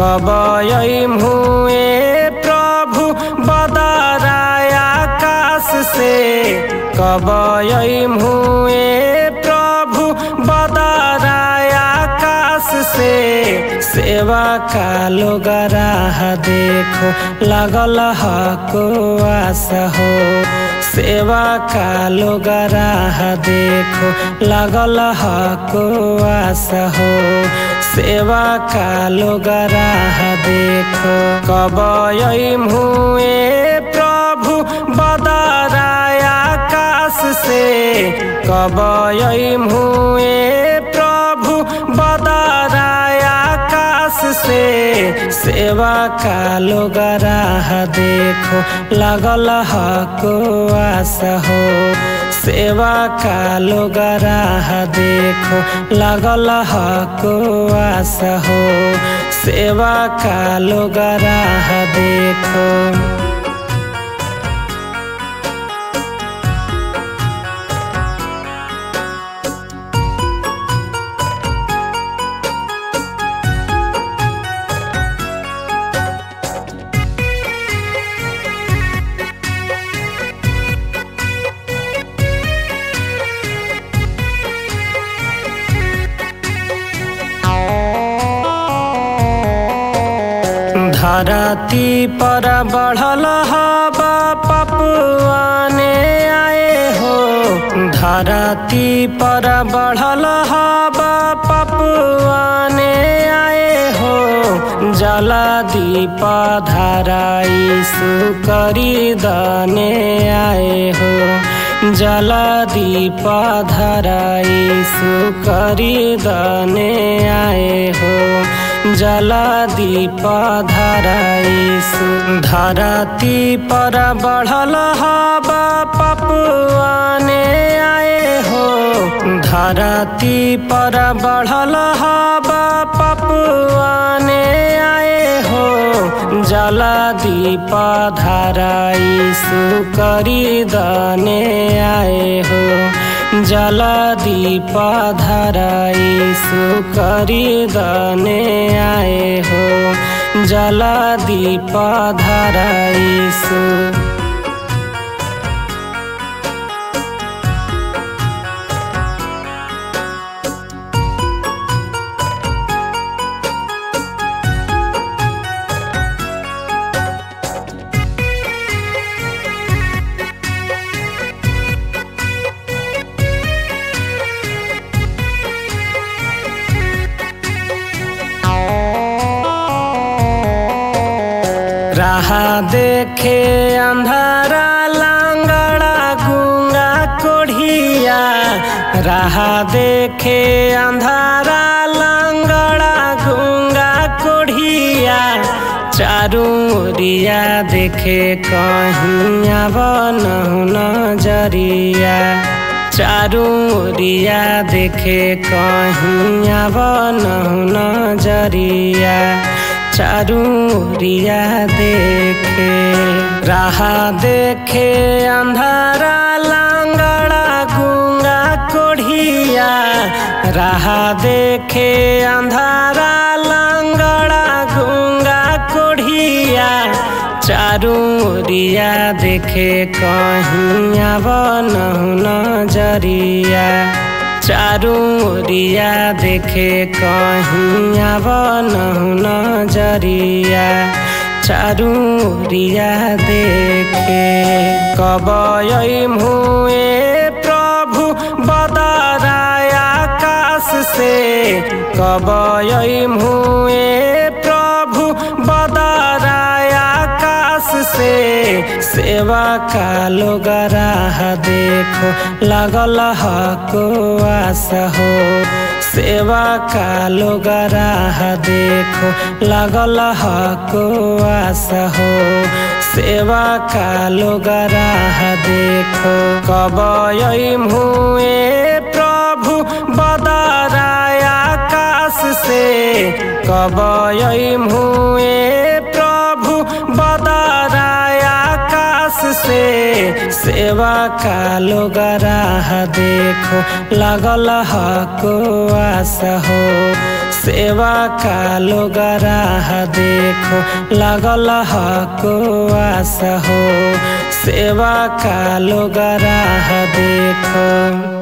कब अइम्हुए प्रभु बदराय आकाश से। कब अइम्हुए प्रभु बदराय आकाश से। सेवा का लोग राह देखो लगल हको आस हो। सेवा का लोग राह देखो लगल हको आस हो। सेवा का लोग राह देखो। कब अइम्हुए प्रभु बदराय आकाश से। कब अइम्हुए प्रभु बदराय आकाश से। सेवा का लोग राह देखो लगल हको आस हो। सेवा का लोग राह देखो लगल हको आस हो। सेवा का लोग राह देखो। धरती पर बढ़ल हवा पपुआने आए हो। धरती पर बढ़ल हवा पपुआने आए हो। जल दीप धराई सुकरी दने आए हो। जल दीप धराई सुकरी दने आए हो। जल दीप धराई धरती पर बढ़ल हवा पपुआने आए हो। धरती पर बढ़ल हवा पपुआने आए हो। जल दीप धराई सुकरी दने आए हो। जल दीप धराई सुकरी दने आए हो। जल दीप धराई सु। राह देखे अंधारा लंगड़ा गूंगा कोढ़िया। राह देखे अंधारा लंगड़ा गूंगा कोढ़िया। चारू ओरिया देखे कहीं बनहु नजरिया। चारू ओरिया देखे कहीं बनहु नजरिया। चारू ओरिया देखे। राह देखे अंधारा लंगड़ा गूंगा कोढ़िया। राह देखे अंधारा लंगड़ा गूंगा कोढ़िया। चारू ओरिया देखे कहीं बनहु नजरिया। चारू ओरिया देखे कहीं बनहु नजरिया। चारू ओरिया देखे। कब अइम्हुए प्रभु बदराय आकाश से। कब अइम्हुए प्रभु बदराय आकाश से। सेवा का लोग राह देखो लगल हको आस हो। सेवा का लोग राह देखो लगल हको आस हो। सेवा का लोग राह देखो। कब अइम्हुए प्रभु बदराय आकाश से। कब अइम्हुए प्रभु बदराय आकाश से। सेवा का लोग राह देखो लगल हको आस हो। सेवा का लोग राह देखो लगल हको आस हो, सेवा का लोग राह देखो।